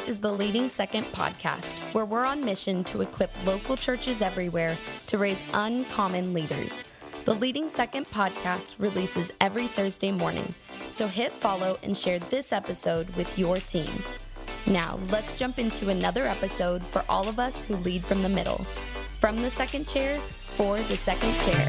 is the Leading Second podcast, where we're on mission to equip local churches everywhere to raise uncommon leaders. The Leading Second podcast releases every Thursday morning, so hit follow and share this episode with your team. Now, let's jump into another episode for all of us who lead from the middle. From the second chair, for the second chair.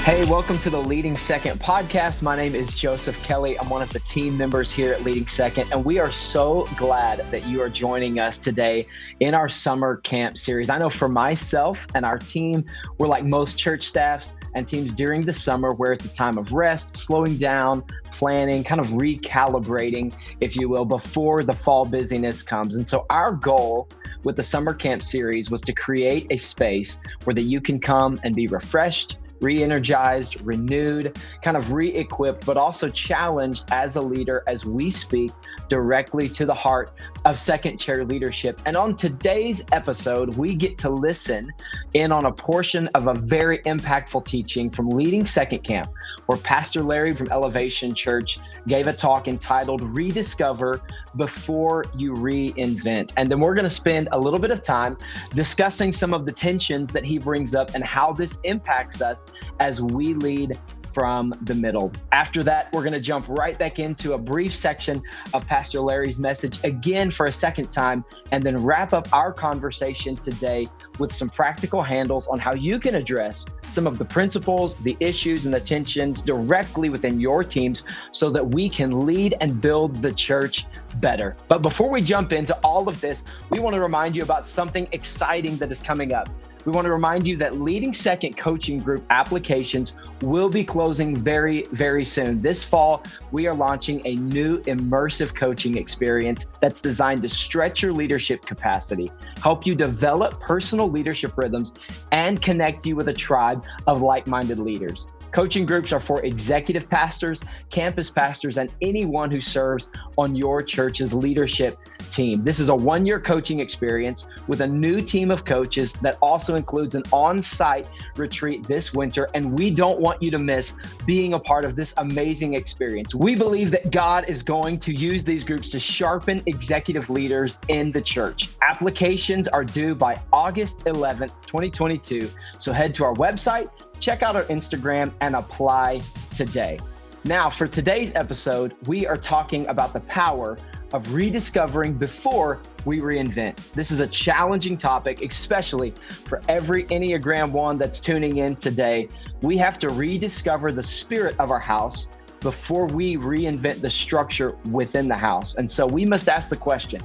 Hey, welcome to the Leading Second podcast. My name is Joseph Kelly. I'm one of the team members here at Leading Second, and we are so glad that you are joining us today in our summer camp series. I know for myself and our team, we're like most church staffs and teams during the summer where it's a time of rest, slowing down, planning, kind of recalibrating, if you will, before the fall busyness comes. And so our goal with the summer camp series was to create a space where that you can come and be refreshed, re-energized, renewed, kind of re-equipped, but also challenged as a leader as we speak directly to the heart of second chair leadership. And on today's episode, we get to listen in on a portion of a very impactful teaching from Leading Second Camp, where Pastor Larry from Elevation Church gave a talk entitled Rediscover Before You Reinvent. And then we're going to spend a little bit of time discussing some of the tensions that he brings up and how this impacts us as we lead from the middle. After that, we're going to jump right back into a brief section of Pastor Larry's message again for a second time, and then wrap up our conversation today with some practical handles on how you can address some of the principles, the issues, and the tensions directly within your teams so that we can lead and build the church better. But before we jump into all of this, we want to remind you about something exciting that is coming up. We want to remind you that Leading Second coaching group applications will be closing very, very soon. This fall, we are launching a new immersive coaching experience that's designed to stretch your leadership capacity, help you develop personal leadership rhythms, and connect you with a tribe of like-minded leaders. Coaching groups are for executive pastors, campus pastors, and anyone who serves on your church's leadership team. This is a one-year coaching experience with a new team of coaches that also includes an on-site retreat this winter, and we don't want you to miss being a part of this amazing experience. We believe that God is going to use these groups to sharpen executive leaders in the church. Applications are due by August 11th, 2022, so head to our website, check out our Instagram, and apply today. Now, for today's episode, we are talking about the power of rediscovering before we reinvent. This is a challenging topic, especially for every Enneagram 1 that's tuning in today. We have to rediscover the spirit of our house before we reinvent the structure within the house. And so we must ask the question,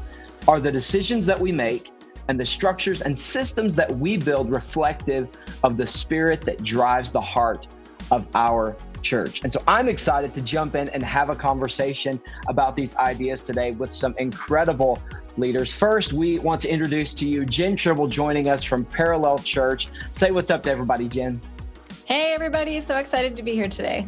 are the decisions that we make and the structures and systems that we build reflective of the spirit that drives the heart of our church? And so I'm excited to jump in and have a conversation about these ideas today with some incredible leaders. First, we want to introduce to you Jen Tribble joining us from Parallel Church. Say what's up to everybody, Jen. Hey, everybody. So excited to be here today.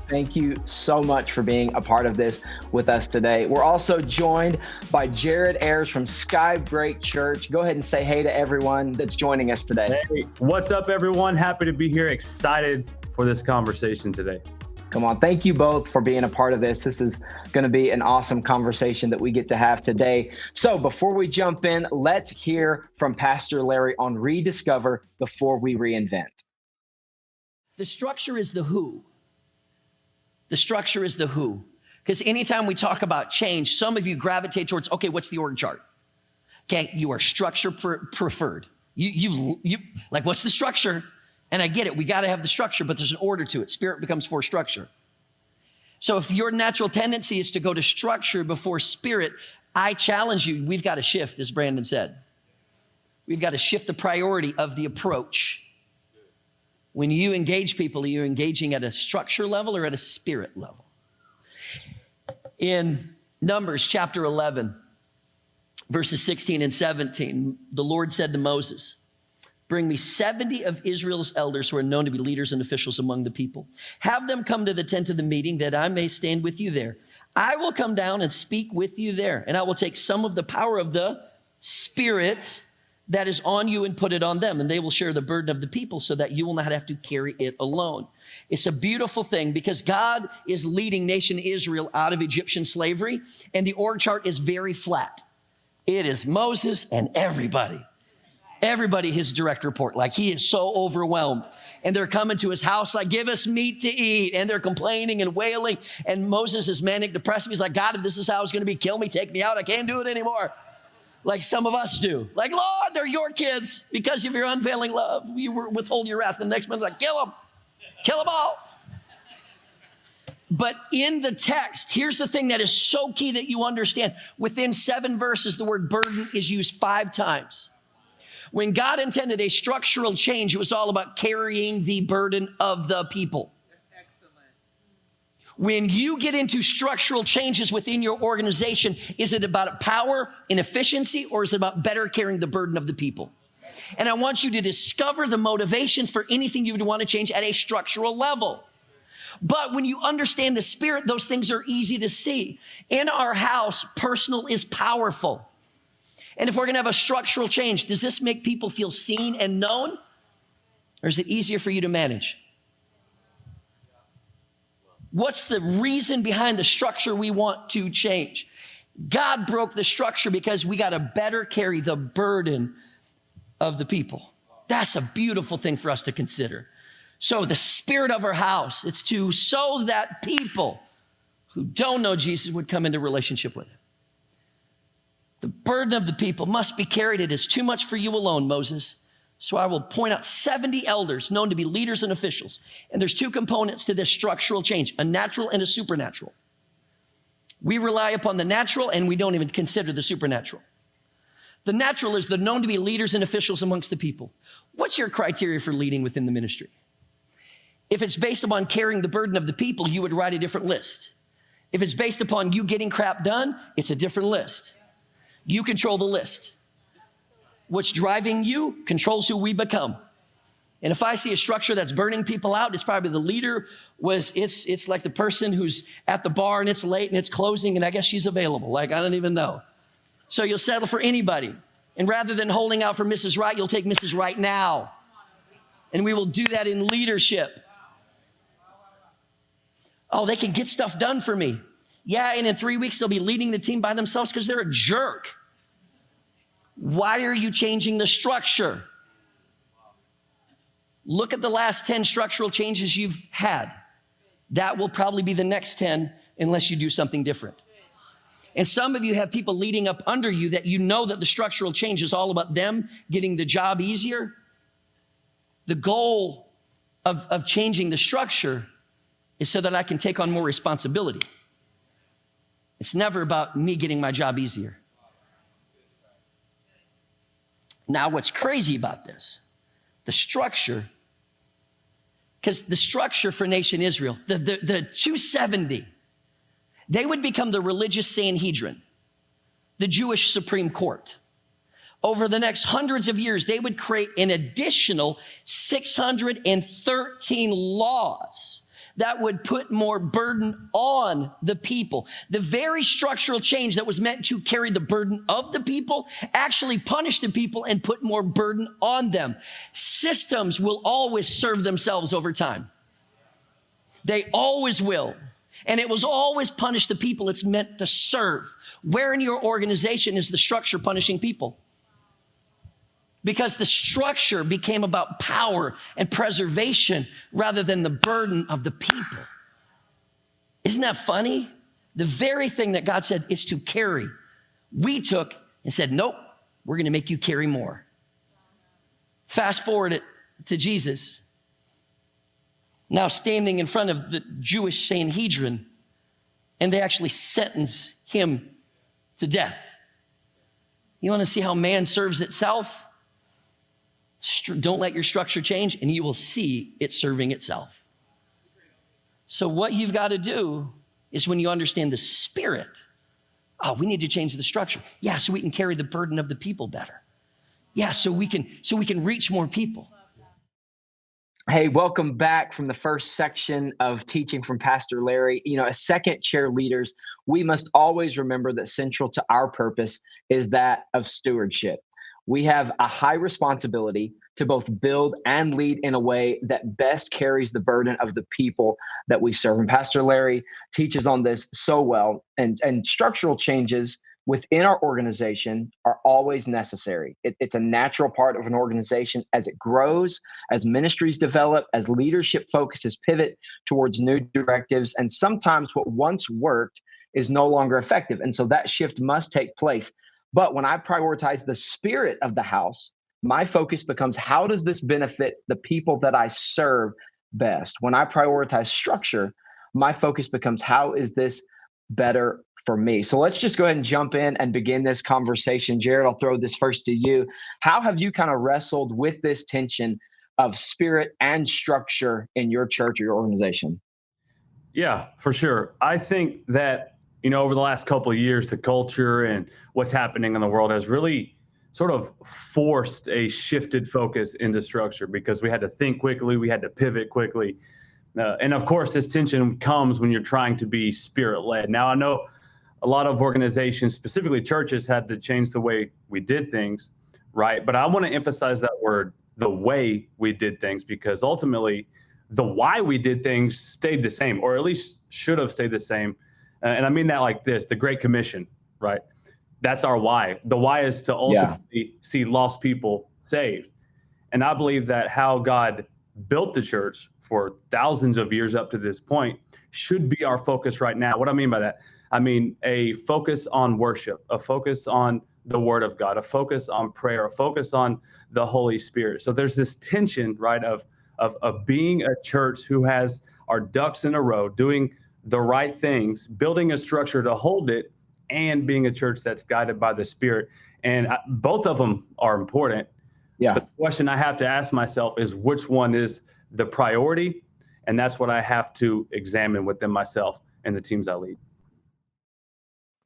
Thank you so much for being a part of this with us today. We're also joined by Jared Ayers from Skybreak Church. Go ahead and say hey to everyone that's joining us today. Hey, what's up, everyone? Happy to be here. Excited for this conversation today. Come on. Thank you both for being a part of this. This is going to be an awesome conversation that we get to have today. So before we jump in, let's hear from Pastor Larry on Rediscover Before We Reinvent. The structure is the who. The structure is the who. Because anytime we talk about change, some of you gravitate towards, okay, what's the org chart? Okay, you are structure preferred. You like, what's the structure? And I get it, we got to have the structure, but there's an order to it. Spirit becomes for structure. So if your natural tendency is to go to structure before spirit, I challenge you, we've got to shift, as Brandon said. We've got to shift the priority of the approach. When you engage people, are you engaging at a structure level or at a spirit level? In Numbers chapter 11, verses 16 and 17, the Lord said to Moses, bring me 70 of Israel's elders who are known to be leaders and officials among the people. Have them come to the tent of the meeting that I may stand with you there. I will come down and speak with you there, and I will take some of the power of the Spirit that is on you and put it on them, and they will share the burden of the people so that you will not have to carry it alone. It's a beautiful thing because God is leading nation Israel out of Egyptian slavery, and the org chart is very flat. It is Moses and everybody his direct report. Like, he is so overwhelmed, and they're coming to his house like, give us meat to eat, and they're complaining and wailing, and Moses is manic depressive. He's like, God, if this is how it's going to be, kill me, take me out. I can't do it anymore. Like some of us do. Like, Lord, they're your kids. Because of your unfailing love, you withhold your wrath. The next man's like, kill them all. But in the text, here's the thing that is so key that you understand. Within 7 verses, the word burden is used 5 times. When God intended a structural change, it was all about carrying the burden of the people. When you get into structural changes within your organization, is it about power and efficiency, or is it about better carrying the burden of the people? And I want you to discover the motivations for anything you would want to change at a structural level. But when you understand the Spirit, those things are easy to see. In our house, personal is powerful. And if we're going to have a structural change, does this make people feel seen and known? Or is it easier for you to manage? What's the reason behind the structure we want to change? God broke the structure because we got to better carry the burden of the people. That's a beautiful thing for us to consider. So the spirit of our house, it's to so that people who don't know Jesus would come into relationship with him. The burden of the people must be carried. It is too much for you alone, Moses. So I will point out 70 elders known to be leaders and officials. And there's 2 components to this structural change, a natural and a supernatural. We rely upon the natural and we don't even consider the supernatural. The natural is the known to be leaders and officials amongst the people. What's your criteria for leading within the ministry? If it's based upon carrying the burden of the people, you would write a different list. If it's based upon you getting crap done, it's a different list. You control the list. What's driving you controls who we become. And if I see a structure that's burning people out, it's probably the leader it's like the person who's at the bar and it's late and it's closing and I guess she's available. Like, I don't even know. So you'll settle for anybody. And rather than holding out for Mrs. Right, you'll take Mrs. Right now. And we will do that in leadership. Oh, they can get stuff done for me. Yeah, and in 3 weeks, they'll be leading the team by themselves because they're a jerk. Why are you changing the structure? Look at the last 10 structural changes you've had. That will probably be the next 10 unless you do something different. And some of you have people leading up under you that you know that the structural change is all about them getting the job easier. The goal of changing the structure is so that I can take on more responsibility. It's never about me getting my job easier. Now, what's crazy about this, the structure, because the structure for nation Israel, the 270, they would become the religious Sanhedrin, the Jewish Supreme Court. Over the next hundreds of years, they would create an additional 613 laws that would put more burden on the people. The very structural change that was meant to carry the burden of the people actually punished the people and put more burden on them. Systems will always serve themselves over time. They always will. And it was always punish the people it's meant to serve. Where in your organization is the structure punishing people? Because the structure became about power and preservation rather than the burden of the people. Isn't that funny? The very thing that God said is to carry, we took and said, nope, we're going to make you carry more. Fast forward it to Jesus. Now standing in front of the Jewish Sanhedrin, and they actually sentence him to death. You want to see how man serves itself? Don't let your structure change, and you will see it serving itself. So what you've got to do is when you understand the spirit, oh, we need to change the structure. Yeah, so we can carry the burden of the people better. Yeah, so we can reach more people. Hey, welcome back from the first section of teaching from Pastor Larry. You know, as second chair leaders, we must always remember that central to our purpose is that of stewardship. we have a high responsibility to both build and lead in a way that best carries the burden of the people that we serve. And Pastor Larry teaches on this so well. And structural changes within our organization are always necessary. It's a natural part of an organization as it grows, as ministries develop, as leadership focuses pivot towards new directives. And sometimes what once worked is no longer effective. And so that shift must take place. But when I prioritize the spirit of the house, my focus becomes, how does this benefit the people that I serve best? When I prioritize structure, my focus becomes, how is this better for me? So let's just go ahead and jump in and begin this conversation. Jared, I'll throw this first to you. How have you kind of wrestled with this tension of spirit and structure in your church or your organization? Yeah, for sure. I think that, over the last couple of years, the culture and what's happening in the world has really sort of forced a shifted focus into structure, because we had to think quickly, we had to pivot quickly. And of course, this tension comes when you're trying to be spirit-led. Now, I know a lot of organizations, specifically churches, had to change the way we did things, right? But I want to emphasize that word, the way we did things, because ultimately the why we did things stayed the same, or at least should have stayed the same. And I mean that like this: the Great Commission, right? That's our why. The why is to ultimately see lost people saved. And I believe that how God built the church for thousands of years up to this point should be our focus right now. What I mean by that, I mean a focus on worship, a focus on the Word of God, a focus on prayer, a focus on the Holy Spirit. So there's this tension, right, of being a church who has our ducks in a row, doing the right things, building a structure to hold it, and being a church that's guided by the Spirit. And both of them are important. Yeah. But the question I have to ask myself is, which one is the priority? And that's what I have to examine within myself and the teams I lead.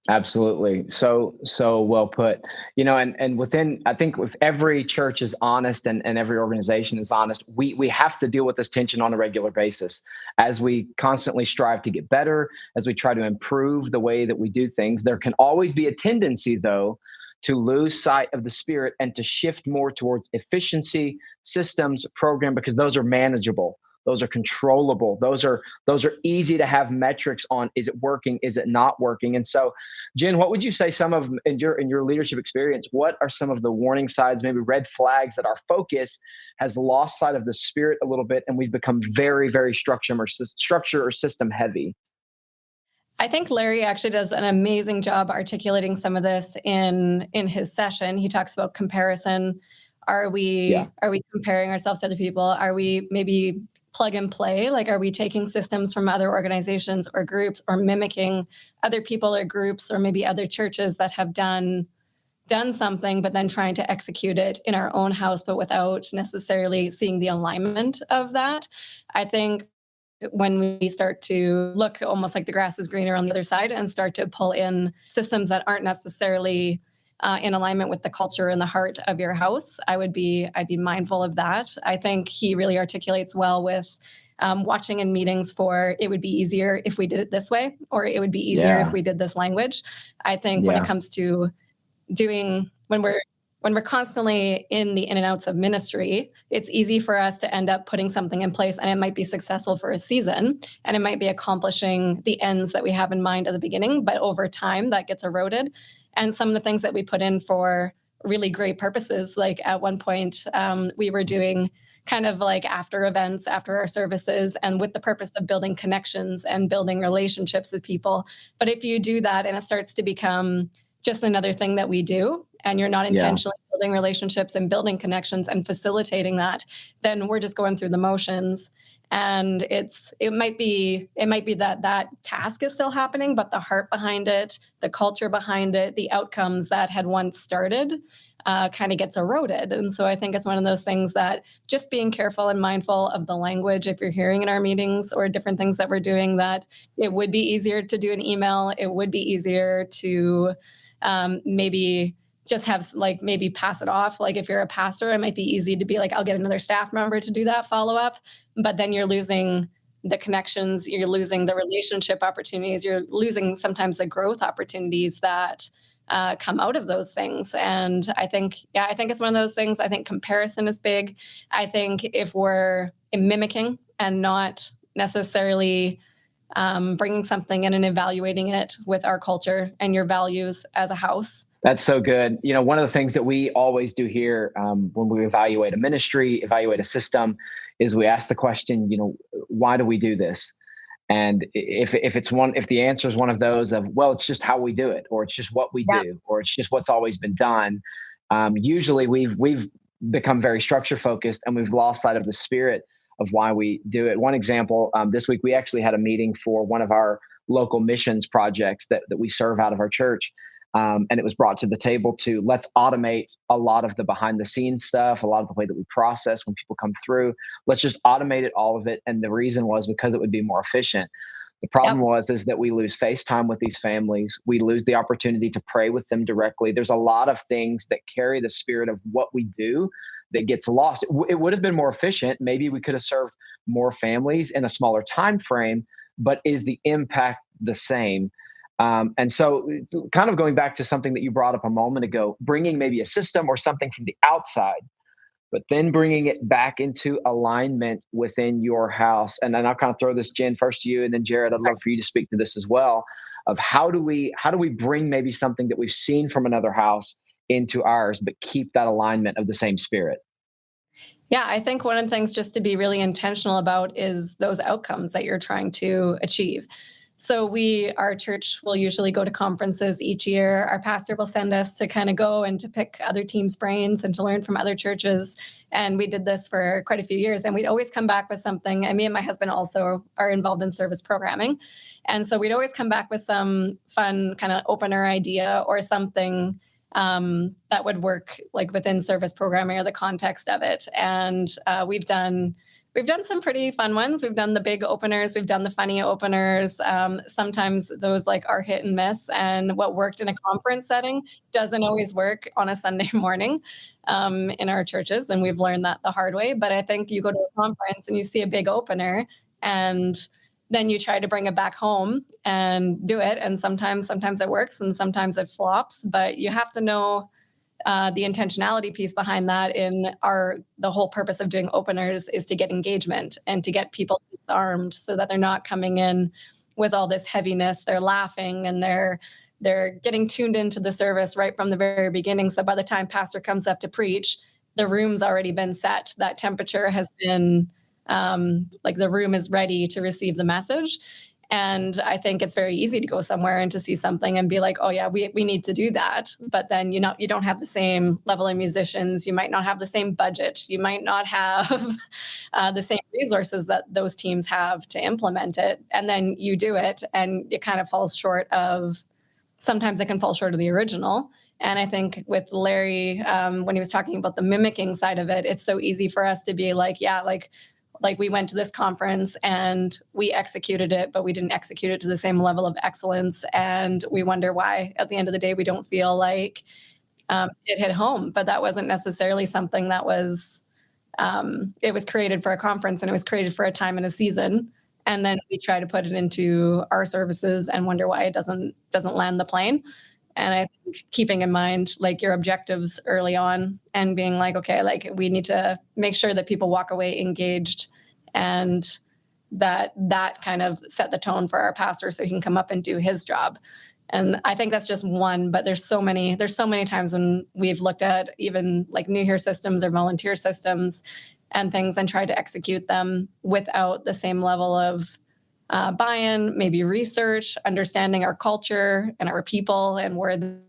Absolutely. So well put. And within, I think if every church is honest and every organization is honest, we have to deal with this tension on a regular basis as we constantly strive to get better, as we try to improve the way that we do things. There can always be a tendency, though, to lose sight of the spirit and to shift more towards efficiency, systems, program, because those are manageable. Those are controllable. Those are easy to have metrics on. Is it working? Is it not working? And so, Jen, what would you say in your leadership experience, what are some of the warning signs, maybe red flags that our focus has lost sight of the spirit a little bit and we've become very, very structure or system heavy? I think Larry actually does an amazing job articulating some of this in his session. He talks about comparison. Are we comparing ourselves to other people? Are we maybe plug and play? Like, are we taking systems from other organizations or groups, or mimicking other people or groups, or maybe other churches that have done something, but then trying to execute it in our own house, but without necessarily seeing the alignment of that? I think when we start to look almost like the grass is greener on the other side and start to pull in systems that aren't necessarily in alignment with the culture and the heart of your house, I'd be mindful of that. I think he really articulates well with watching in meetings for, it would be easier if we did it this way, or it would be easier if we did this language. I think when it comes to when we're constantly in the in and outs of ministry, it's easy for us to end up putting something in place, and it might be successful for a season, and it might be accomplishing the ends that we have in mind at the beginning, but over time that gets eroded. And some of the things that we put in for really great purposes, like at one point we were doing kind of like after events, after our services, and with the purpose of building connections and building relationships with people. But if you do that and it starts to become just another thing that we do, and you're not intentionally building relationships and building connections and facilitating that, then we're just going through the motions. And it might be that task is still happening, but the heart behind it, the culture behind it, the outcomes that had once started kind of gets eroded. And so I think it's one of those things that just being careful and mindful of the language, if you're hearing in our meetings or different things that we're doing, that it would be easier to do an email. It would be easier to maybe just have maybe pass it off. Like if you're a pastor, it might be easy to be like, I'll get another staff member to do that follow-up, but then you're losing the connections, you're losing the relationship opportunities, you're losing sometimes the growth opportunities that come out of those things. And I think it's one of those things. I think comparison is big. I think if we're mimicking and not necessarily bringing something in and evaluating it with our culture and your values as a house. That's so good. One of the things that we always do here when we evaluate a ministry, evaluate a system, is we ask the question, why do we do this? And if the answer is one of those of, well, it's just how we do it, or it's just what we do, or it's just what's always been done. Usually we've become very structure focused, and we've lost sight of the spirit of why we do it. One example, this week, we actually had a meeting for one of our local missions projects that we serve out of our church. And it was brought to the table to let's automate a lot of the behind the scenes stuff, a lot of the way that we process when people come through. Let's just automate it, all of it. And the reason was because it would be more efficient. The problem is that we lose face time with these families. We lose the opportunity to pray with them directly. There's a lot of things that carry the spirit of what we do that gets lost. It would have been more efficient. Maybe we could have served more families in a smaller time frame, but is the impact the same? And so kind of going back to something that you brought up a moment ago, bringing maybe a system or something from the outside, but then bringing it back into alignment within your house. And then I'll kind of throw this, Jen, first to you, and then Jared, I'd love for you to speak to this as well, of how do we bring maybe something that we've seen from another house into ours, but keep that alignment of the same spirit? Yeah, I think one of the things just to be really intentional about is those outcomes that you're trying to achieve. So our church will usually go to conferences each year. Our pastor will send us to kind of go and to pick other teams' brains and to learn from other churches. And we did this for quite a few years. And we'd always come back with something. And me and my husband also are involved in service programming. And so we'd always come back with some fun kind of opener idea or something that would work like within service programming or the context of it. And we've done some pretty fun ones. We've done the big openers. We've done the funny openers. Sometimes those are hit and miss. And what worked in a conference setting doesn't always work on a Sunday morning in our churches. And we've learned that the hard way. But I think you go to a conference and you see a big opener, and then you try to bring it back home and do it. And sometimes it works and sometimes it flops. But you have to know the intentionality piece behind that. The whole purpose of doing openers is to get engagement and to get people disarmed so that they're not coming in with all this heaviness. They're laughing and they're getting tuned into the service right from the very beginning. So by the time pastor comes up to preach, the room's already been set. That temperature has been the room is ready to receive the message. And I think it's very easy to go somewhere and to see something and be like, oh yeah, we need to do that. But then you don't have the same level of musicians. You might not have the same budget. You might not have the same resources that those teams have to implement it. And then you do it and it kind of falls short of, sometimes it can fall short of the original. And I think with Larry, when he was talking about the mimicking side of it, it's so easy for us to be like, yeah, like we went to this conference and we executed it, but we didn't execute it to the same level of excellence. And we wonder why at the end of the day, we don't feel like it hit home. But that wasn't necessarily something that was, it was created for a conference and it was created for a time and a season. And then we try to put it into our services and wonder why it doesn't land the plane. And I think keeping in mind your objectives early on and being like, okay, we need to make sure that people walk away engaged, and that kind of set the tone for our pastor so he can come up and do his job. And I think that's just one, but there's so many times when we've looked at even New Here systems or volunteer systems and things and tried to execute them without the same level of buy-in, maybe research, understanding our culture and our people and where they're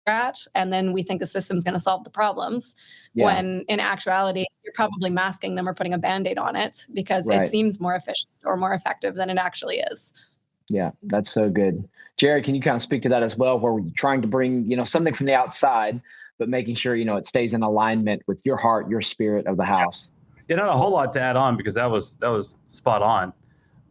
at. And then we think the system's going to solve the problems. Yeah. When in actuality, you're probably masking them or putting a Band-Aid on it because It seems more efficient or more effective than it actually is. Yeah, that's so good. Jared, can you kind of speak to that as well, where we're trying to bring, something from the outside, but making sure, it stays in alignment with your heart, your spirit of the house? Yeah, not a whole lot to add on because that was spot on.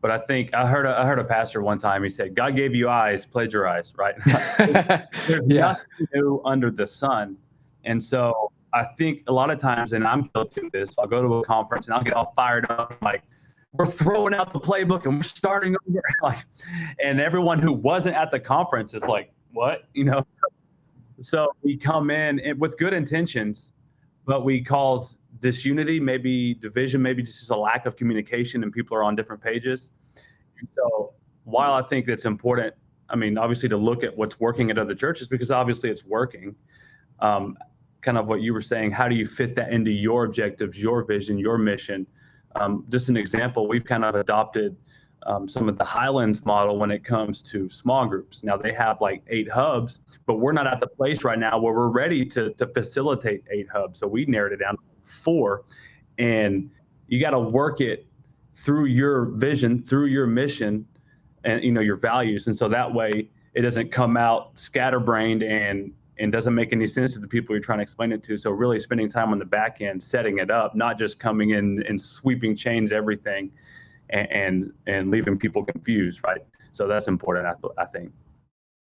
But I think I heard a pastor one time, he said, God gave you eyes, plagiarize, right? There's nothing new under the sun. And so I think a lot of times, and I'm guilty of this, I'll go to a conference and I'll get all fired up, like, we're throwing out the playbook and we're starting over. And everyone who wasn't at the conference is like, what? So we come in with good intentions, but we cause disunity, maybe division, maybe just a lack of communication, and people are on different pages. And so while I think it's important, I mean, obviously to look at what's working at other churches, because obviously it's working. Kind of what you were saying, how do you fit that into your objectives, your vision, your mission? Just an example, we've kind of adopted some of the Highlands model when it comes to small groups. Now they have like 8 hubs, but we're not at the place right now where we're ready to facilitate 8 hubs. So we narrowed it down to 4, and you got to work it through your vision, through your mission, and your values. And so that way it doesn't come out scatterbrained and doesn't make any sense to the people you're trying to explain it to. So really spending time on the back end, setting it up, not just coming in and sweeping change everything and leaving people confused, right? So that's important, I think.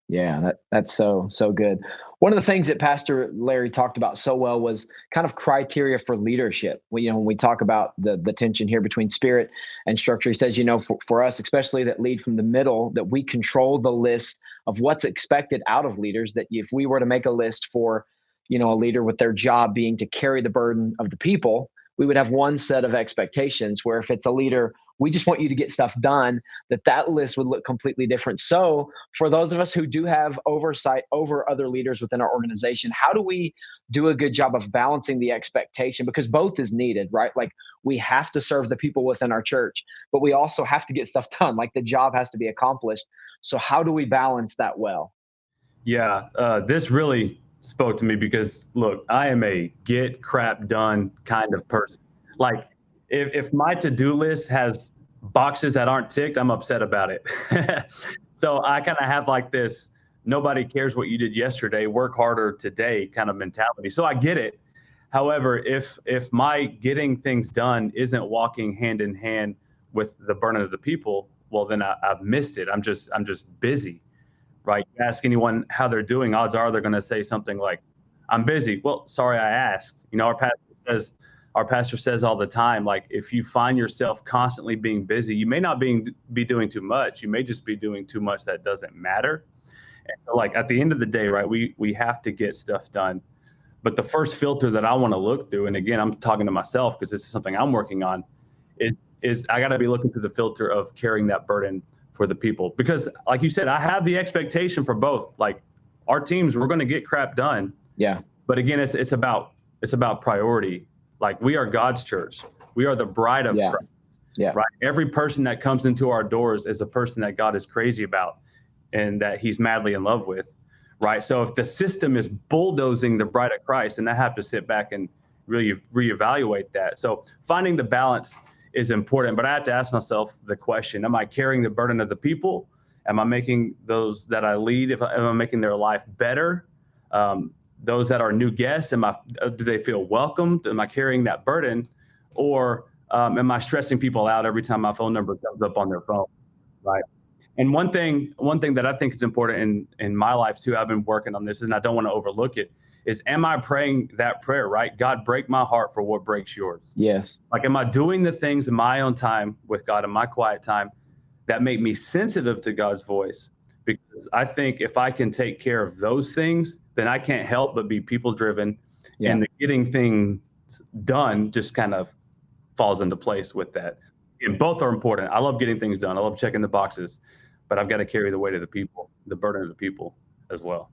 Yeah, that's so good. One of the things that Pastor Larry talked about so well was kind of criteria for leadership. When we talk about the tension here between spirit and structure, he says, for us, especially that lead from the middle, that we control the list of what's expected out of leaders, that if we were to make a list for, a leader with their job being to carry the burden of the people, we would have one set of expectations, where if it's a leader, we just want you to get stuff done, that list would look completely different. So for those of us who do have oversight over other leaders within our organization, how do we do a good job of balancing the expectation? Because both is needed, right? Like we have to serve the people within our church, but we also have to get stuff done. Like the job has to be accomplished. So how do we balance that well? Yeah, this really spoke to me because look, I am a get crap done kind of person. Like if my to-do list has boxes that aren't ticked, I'm upset about it. So I kind of have like this, nobody cares what you did yesterday, work harder today kind of mentality. So I get it. However, if my getting things done isn't walking hand in hand with the burden of the people, well, then I've missed it. I'm just busy, right? You ask anyone how they're doing, odds are they're going to say something like, I'm busy. Well, sorry, I asked. Our pastor says all the time, like, if you find yourself constantly being busy, you may not be doing too much. You may just be doing too much that doesn't matter. And so, like, at the end of the day, right, we have to get stuff done. But the first filter that I want to look through, and again, I'm talking to myself because this is something I'm working on, is I got to be looking through the filter of carrying that burden for the people. Because like you said, I have the expectation for both. Like our teams, we're going to get crap done. Yeah. But again, it's about priority. Like we are God's church. We are the bride of Christ. Yeah. Right. Every person that comes into our doors is a person that God is crazy about and that he's madly in love with. Right. So if the system is bulldozing the bride of Christ, then I have to sit back and really reevaluate that. So finding the balance is important, but I have to ask myself the question, am I carrying the burden of the people? Am I making those that I lead, am I making their life better? Those that are new guests, do they feel welcomed? Am I carrying that burden? Or am I stressing people out every time my phone number comes up on their phone? Right. And one thing that I think is important in my life too, I've been working on this and I don't want to overlook it, is am I praying that prayer, right? God, break my heart for what breaks yours. Yes. Like, am I doing the things in my own time with God, in my quiet time, that make me sensitive to God's voice? Because I think if I can take care of those things, then I can't help but be people driven. Yeah. And the getting things done just kind of falls into place with that. And both are important. I love getting things done. I love checking the boxes, but I've got to carry the weight of the people, the burden of the people as well.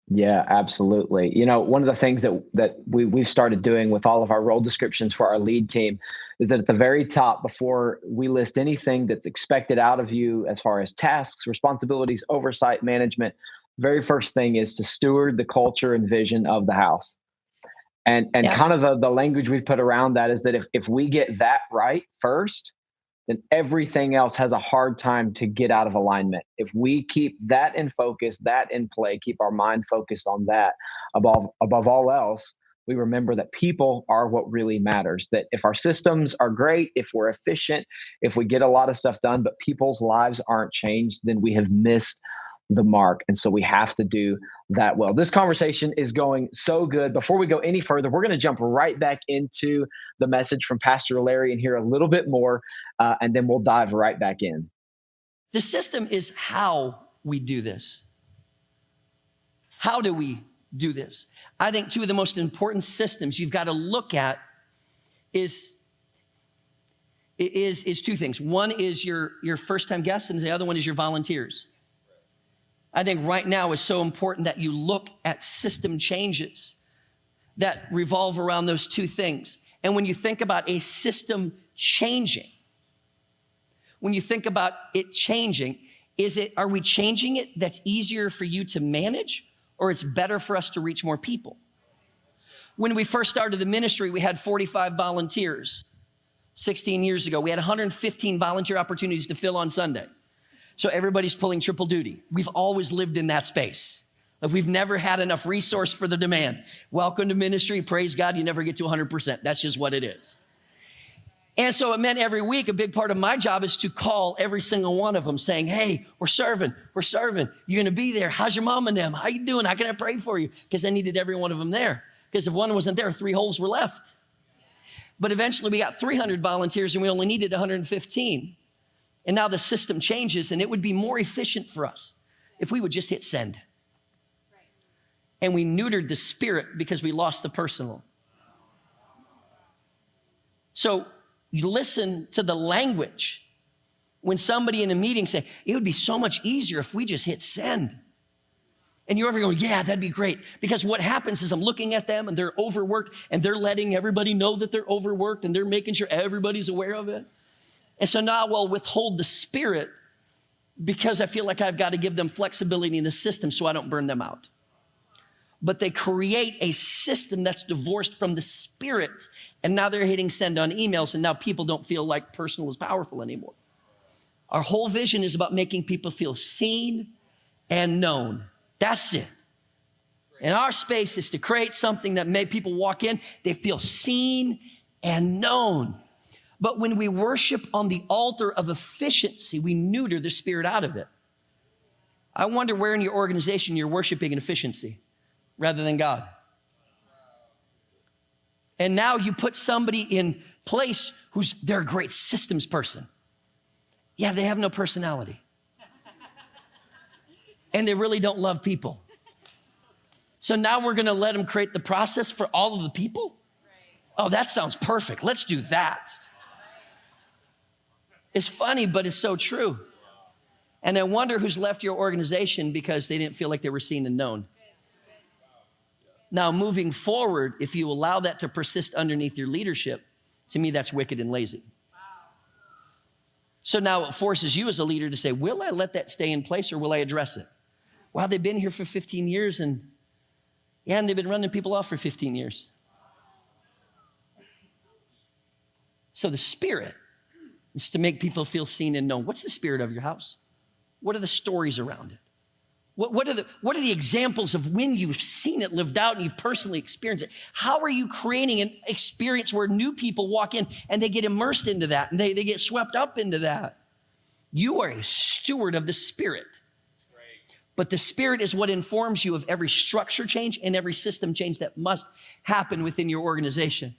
Yeah, absolutely. One of the things that we've started doing with all of our role descriptions for our lead team is that at the very top, before we list anything that's expected out of you as far as tasks, responsibilities, oversight, management, very first thing is to steward the culture and vision of the house. And kind of the language we've put around that is that if we get that right first, then everything else has a hard time to get out of alignment. If we keep that in focus, that in play, keep our mind focused on that above all else, we remember that people are what really matters. That if our systems are great, if we're efficient, if we get a lot of stuff done, but people's lives aren't changed, then we have missed the mark. And so we have to do that well. This conversation is going so good. Before we go any further, we're going to jump right back into the message from Pastor Larry and hear a little bit more, and then we'll dive right back in. The system is how we do this. How do we do this. I think two of the most important systems you've got to look at is two things. One is your first-time guests, and the other one is your volunteers. I think right now is so important that you look at system changes that revolve around those two things. And when you think about a system changing, when you think about it changing, are we changing it that's easier for you to manage, or it's better for us to reach more people? When we first started the ministry, we had 45 volunteers. 16 years ago, we had 115 volunteer opportunities to fill on Sunday. So everybody's pulling triple duty. We've always lived in that space. Like, we've never had enough resource for the demand. Welcome to ministry. Praise God, you never get to 100%. That's just what it is. And so it meant every week, a big part of my job is to call every single one of them saying, hey, we're serving. You're gonna be there. How's your mom and them? How you doing? How can I pray for you? Because I needed every one of them there. Because if one wasn't there, 3 holes were left. But eventually we got 300 volunteers and we only needed 115. And now the system changes, and it would be more efficient for us if we would just hit send. And we neutered the spirit because we lost the personal. So you listen to the language when somebody in a meeting say, it would be so much easier if we just hit send. And you're ever going, yeah, that'd be great. Because what happens is I'm looking at them and they're overworked and they're letting everybody know that they're overworked and they're making sure everybody's aware of it. And so now I'll withhold the spirit because I feel like I've got to give them flexibility in the system so I don't burn them out. But they create a system that's divorced from the spirit. And now they're hitting send on emails, and now people don't feel like personal is powerful anymore. Our whole vision is about making people feel seen and known. That's it. And our space is to create something that make people walk in, they feel seen and known. But when we worship on the altar of efficiency, we neuter the spirit out of it. I wonder where in your organization you're worshiping in efficiency rather than God. And now you put somebody in place they're a great systems person. Yeah, they have no personality. And they really don't love people. So now we're gonna let them create the process for all of the people? Oh, that sounds perfect. Let's do that. It's funny, but it's so true. And I wonder who's left your organization because they didn't feel like they were seen and known. Now, moving forward, if you allow that to persist underneath your leadership, to me, that's wicked and lazy. So now it forces you as a leader to say, will I let that stay in place or will I address it? Wow, they've been here for 15 years and they've been running people off for 15 years. So the spirit is to make people feel seen and known. What's the spirit of your house? What are the stories around it? What are the examples of when you've seen it lived out and you've personally experienced it? How are you creating an experience where new people walk in and they get immersed into that and they get swept up into that? You are a steward of the spirit. But the spirit is what informs you of every structure change and every system change that must happen within your organization.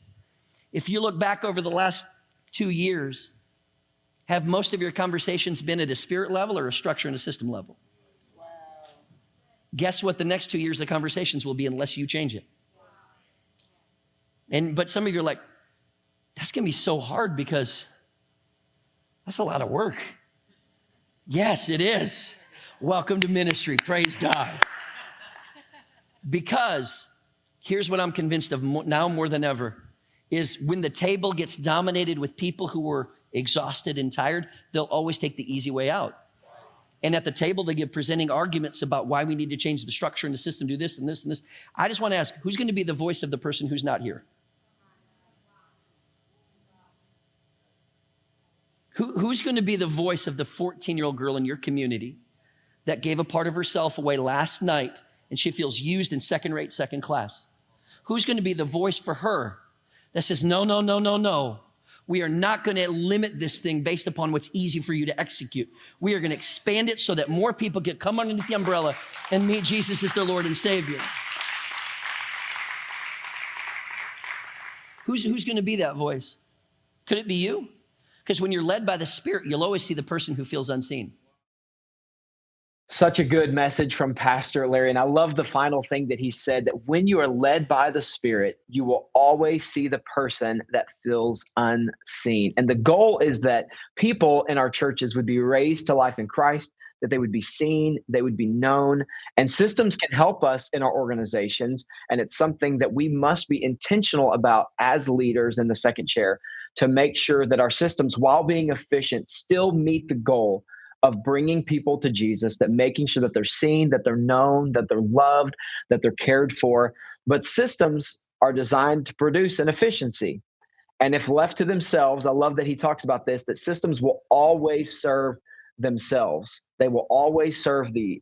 If you look back over the last 2 years, have most of your conversations been at a spirit level or a structure and a system level? Wow. Guess what the next 2 years of conversations will be unless you change it. But some of you are like, that's gonna be so hard because that's a lot of work. Yes, it is. Welcome to ministry, praise God. Because here's what I'm convinced of now more than ever, is when the table gets dominated with people who are exhausted and tired, they'll always take the easy way out. And at the table, they give presenting arguments about why we need to change the structure and the system, do this and this and this. I just want to ask, who's going to be the voice of the person who's not here? Who's going to be the voice of the 14-year-old girl in your community that gave a part of herself away last night and she feels used in second-rate, second class? Who's going to be the voice for her that says, no, no, no, no, no. We are not going to limit this thing based upon what's easy for you to execute. We are going to expand it so that more people can come underneath the umbrella and meet Jesus as their Lord and Savior. Who's going to be that voice? Could it be you? Because when you're led by the Spirit, you'll always see the person who feels unseen. Such a good message from Pastor Larry. And I love the final thing that he said, that when you are led by the Spirit, you will always see the person that feels unseen. And the goal is that people in our churches would be raised to life in Christ, that they would be seen, they would be known. And systems can help us in our organizations. And it's something that we must be intentional about as leaders in the second chair, to make sure that our systems, while being efficient, still meet the goal of bringing people to Jesus, that making sure that they're seen, that they're known, that they're loved, that they're cared for. But systems are designed to produce an efficiency. And if left to themselves, I love that he talks about this, that systems will always serve themselves. They will always serve the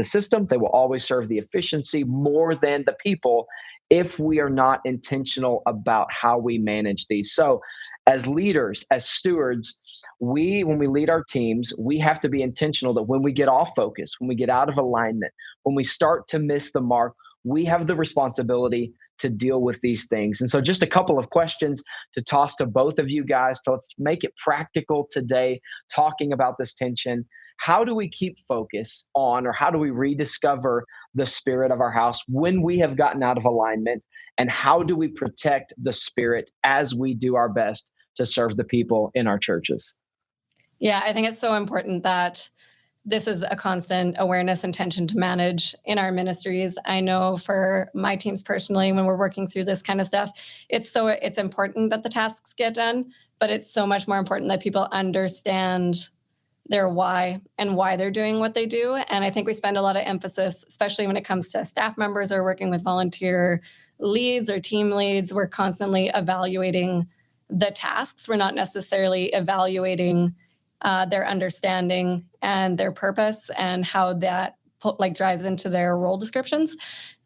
system. They will always serve the efficiency more than the people, if we are not intentional about how we manage these. So as leaders, as stewards, when we lead our teams, we have to be intentional that when we get off focus, when we get out of alignment, when we start to miss the mark, we have the responsibility to deal with these things. And so just a couple of questions to toss to both of you guys. So let's make it practical today, talking about this tension. How do we keep focus on, or how do we rediscover the spirit of our house when we have gotten out of alignment? And how do we protect the spirit as we do our best to serve the people in our churches? Yeah, I think it's so important that this is a constant awareness and tension to manage in our ministries. I know for my teams personally, when we're working through this kind of stuff, it's important that the tasks get done, but it's so much more important that people understand their why and why they're doing what they do. And I think we spend a lot of emphasis, especially when it comes to staff members or working with volunteer leads or team leads. We're constantly evaluating the tasks. We're not necessarily evaluating their understanding and their purpose and how that drives into their role descriptions.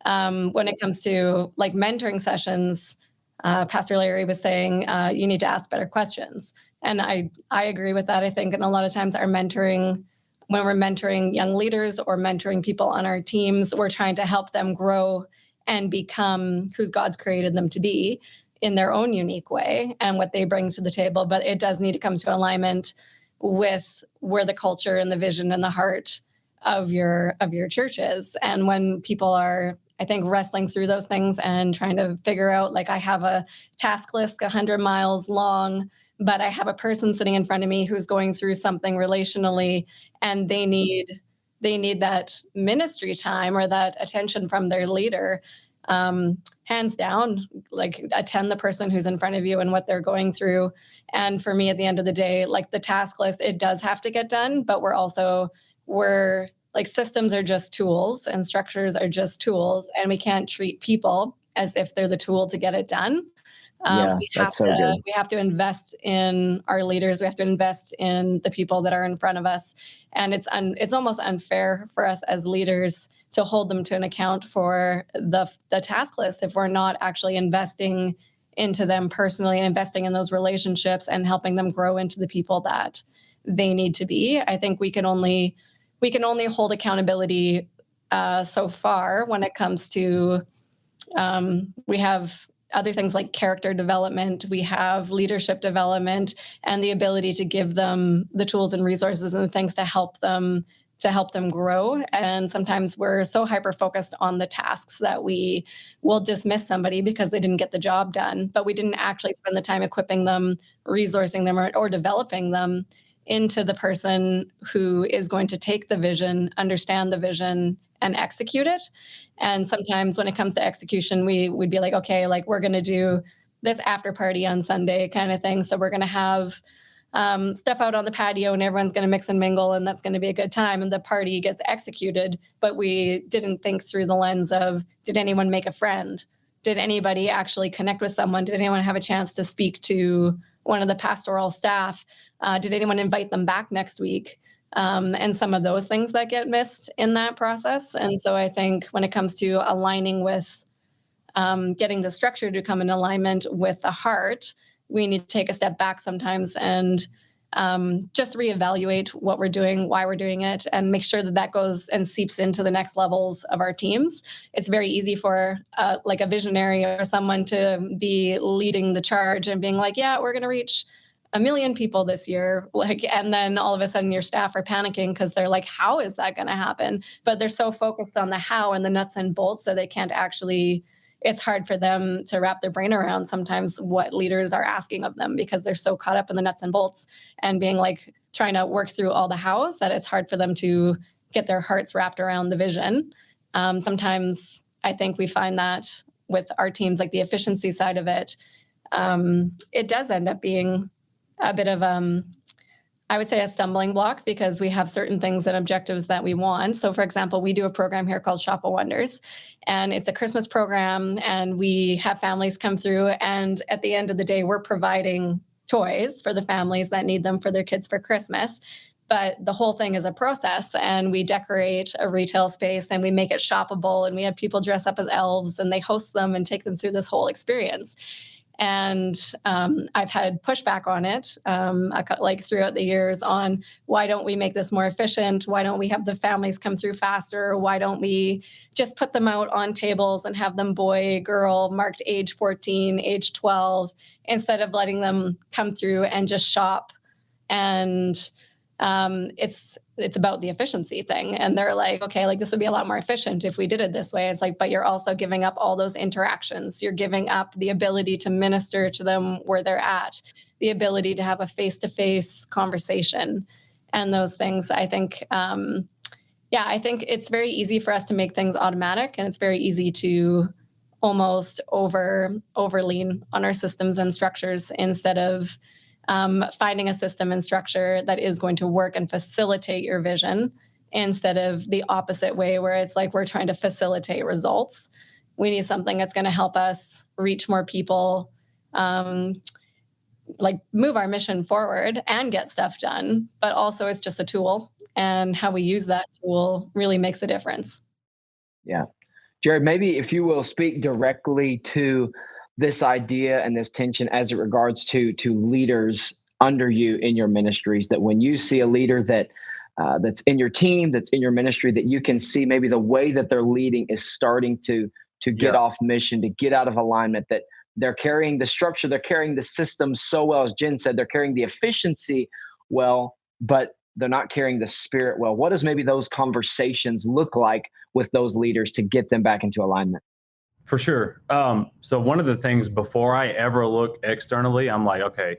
When it comes to mentoring sessions, Pastor Larry was saying you need to ask better questions. And I agree with that. I think, and a lot of times when we're mentoring young leaders or mentoring people on our teams, we're trying to help them grow and become who God's created them to be in their own unique way and what they bring to the table. But it does need to come to alignment with where the culture and the vision and the heart of your church is. And when people are, I think, wrestling through those things and trying to figure out, I have a task list 100 miles long, but I have a person sitting in front of me who's going through something relationally, and they need that ministry time or that attention from their leader. Hands down, attend the person who's in front of you and what they're going through. And for me, at the end of the day, the task list, it does have to get done, but we're systems are just tools and structures are just tools, and we can't treat people as if they're the tool to get it done. We have to invest in our leaders. We have to invest in the people that are in front of us. And it's almost unfair for us as leaders to hold them to an account for the task list if we're not actually investing into them personally and investing in those relationships and helping them grow into the people that they need to be. I think we can only hold accountability so far when it comes to we have other things like character development, we have leadership development, and the ability to give them the tools and resources and things to help them grow. And sometimes we're so hyper-focused on the tasks that we will dismiss somebody because they didn't get the job done, but we didn't actually spend the time equipping them, resourcing them, or developing them into the person who is going to take the vision, understand the vision, and execute it. And sometimes when it comes to execution, we'd be like, okay, we're going to do this after party on Sunday kind of thing. So we're going to have stuff out on the patio and everyone's going to mix and mingle and that's going to be a good time. And the party gets executed, but we didn't think through the lens of, did anyone make a friend? Did anybody actually connect with someone? Did anyone have a chance to speak to one of the pastoral staff? Did anyone invite them back next week? And some of those things that get missed in that process. And so I think when it comes to aligning with getting the structure to come in alignment with the heart, we need to take a step back sometimes and just reevaluate what we're doing, why we're doing it, and make sure that goes and seeps into the next levels of our teams. It's very easy for a visionary or someone to be leading the charge and being like, yeah, we're going to reach 1 million people this year. And then all of a sudden your staff are panicking because they're like, how is that going to happen? But they're so focused on the how and the nuts and bolts that they can't actually, it's hard for them to wrap their brain around sometimes what leaders are asking of them, because they're so caught up in the nuts and bolts and being like trying to work through all the hows that it's hard for them to get their hearts wrapped around the vision. Sometimes I think we find that with our teams, like the efficiency side of it, it does end up being a bit of, I would say, a stumbling block, because we have certain things and objectives that we want. So for example, we do a program here called Shop of Wonders, and it's a Christmas program, and we have families come through, and at the end of the day, we're providing toys for the families that need them for their kids for Christmas. But the whole thing is a process, and we decorate a retail space and we make it shoppable, and we have people dress up as elves and they host them and take them through this whole experience. And I've had pushback on it, like throughout the years, on why don't we make this more efficient? Why don't we have the families come through faster? Why don't we just put them out on tables and have them boy, girl, marked age 14, age 12, instead of letting them come through and just shop? And it's about the efficiency thing. And they're like, okay, like this would be a lot more efficient if we did it this way. It's like, but you're also giving up all those interactions. You're giving up the ability to minister to them where they're at, the ability to have a face-to-face conversation, and those things. I think, I think it's very easy for us to make things automatic, and it's very easy to almost over lean on our systems and structures instead of finding a system and structure that is going to work and facilitate your vision, instead of the opposite way where it's like we're trying to facilitate results. We need something that's going to help us reach more people, like move our mission forward and get stuff done. But also it's just a tool, and how we use that tool really makes a difference. Yeah. Jared, maybe if you will speak directly to this idea and this tension as it regards to leaders under you in your ministries, that when you see a leader that's in your team, that's in your ministry, that you can see maybe the way that they're leading is starting to get off mission, to get out of alignment, that they're carrying the structure, they're carrying the system so well, as Jen said, they're carrying the efficiency well, but they're not carrying the spirit well. What does maybe those conversations look like with those leaders to get them back into alignment? For sure. So one of the things before I ever look externally, I'm like, okay,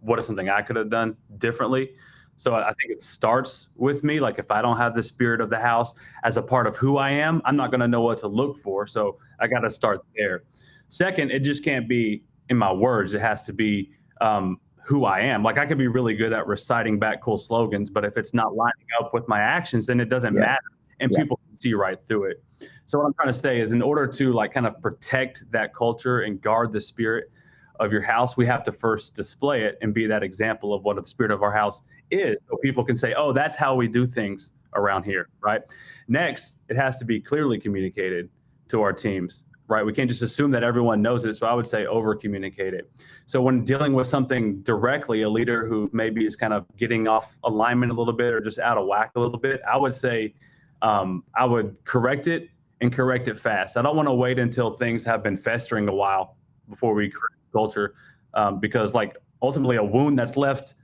what is something I could have done differently? So I think it starts with me. Like if I don't have the spirit of the house as a part of who I am, I'm not going to know what to look for. So I got to start there. Second, it just can't be in my words. It has to be who I am. Like I could be really good at reciting back cool slogans, but if it's not lining up with my actions, then it doesn't matter. And people can see right through it. So what I'm trying to say is, in order to like kind of protect that culture and guard the spirit of your house, we have to first display it and be that example of what the spirit of our house is. So people can say, oh, that's how we do things around here, right? Next, it has to be clearly communicated to our teams, right? We can't just assume that everyone knows it. So I would say over communicate it. So when dealing with something directly, a leader who maybe is kind of getting off alignment a little bit or just out of whack a little bit, I would say, I would correct it and correct it fast. I don't want to wait until things have been festering a while before we correct culture, because like ultimately a wound that's left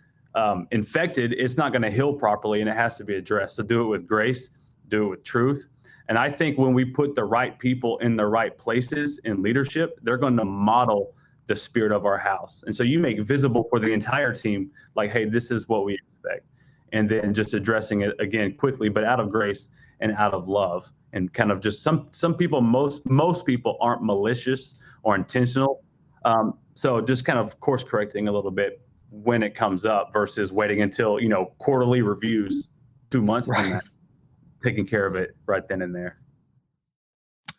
infected, it's not going to heal properly, and it has to be addressed. So do it with grace, do it with truth. And I think when we put the right people in the right places in leadership, they're going to model the spirit of our house. And so you make visible for the entire team, like, hey, this is what we expect. And then just addressing it again quickly, but out of grace and out of love, and kind of just some people, most people aren't malicious or intentional. So just kind of course correcting a little bit when it comes up versus waiting until, quarterly reviews, 2 months from that, taking care of it right then and there.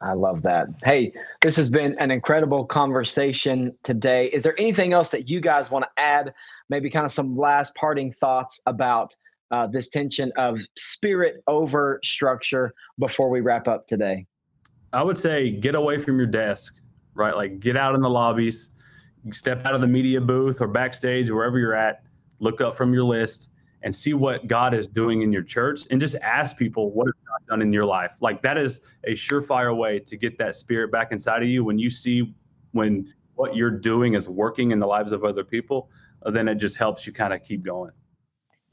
I love that. Hey, this has been an incredible conversation today. Is there anything else that you guys want to add? Maybe kind of some last parting thoughts about this tension of spirit over structure before we wrap up today? I would say get away from your desk, right? Like get out in the lobbies, step out of the media booth or backstage or wherever you're at, look up from your list and see what God is doing in your church, and just ask people, what has God done in your life? Like that is a surefire way to get that spirit back inside of you when you see when what you're doing is working in the lives of other people, then it just helps you kind of keep going.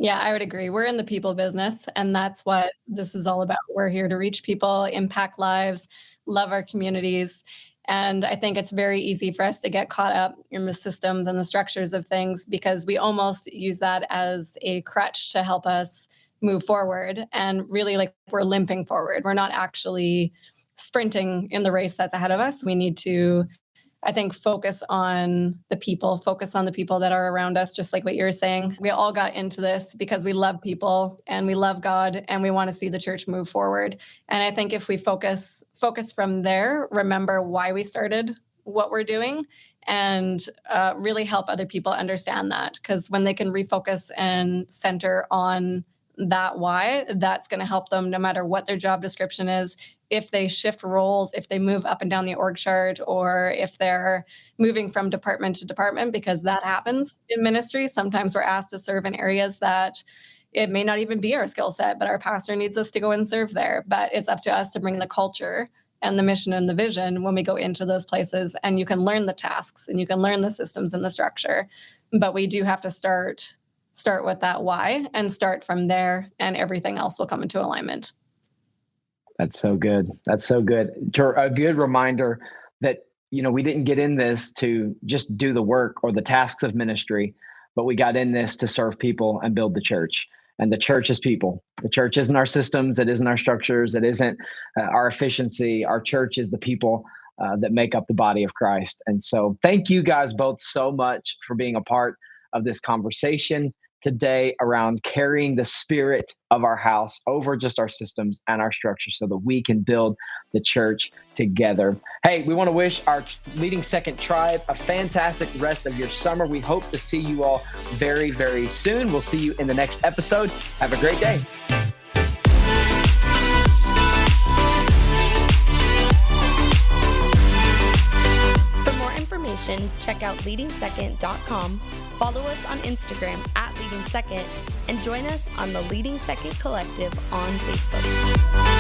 Yeah, I would agree. We're in the people business, and that's what this is all about. We're here to reach people, impact lives, love our communities. And I think it's very easy for us to get caught up in the systems and the structures of things because we almost use that as a crutch to help us move forward. And really, like, we're limping forward. We're not actually sprinting in the race that's ahead of us. We need to, I think, focus on the people that are around us, just like what you're saying. We all got into this because we love people and we love God and we want to see the church move forward. And I think if we focus from there, remember why we started what we're doing, and really help other people understand that. Because when they can refocus and center on that why, that's going to help them no matter what their job description is. If they shift roles, if they move up and down the org chart, or if they're moving from department to department, because that happens in ministry. Sometimes we're asked to serve in areas that it may not even be our skill set, but our pastor needs us to go and serve there. But it's up to us to bring the culture and the mission and the vision when we go into those places. And you can learn the tasks and you can learn the systems and the structure. But we do have to start with that why and start from there, and everything else will come into alignment. That's so good. That's so good. A good reminder that, we didn't get in this to just do the work or the tasks of ministry, but we got in this to serve people and build the church. And the church is people. The church isn't our systems. It isn't our structures. It isn't our efficiency. Our church is the people that make up the body of Christ. And so thank you guys both so much for being a part of this conversation today around carrying the spirit of our house over just our systems and our structure so that we can build the church together. Hey, we want to wish our Leading Second tribe a fantastic rest of your summer. We hope to see you all very, very soon. We'll see you in the next episode. Have a great day. For more information, check out leadingsecond.com. Follow us on Instagram @LeadingSecond and join us on the Leading Second Collective on Facebook.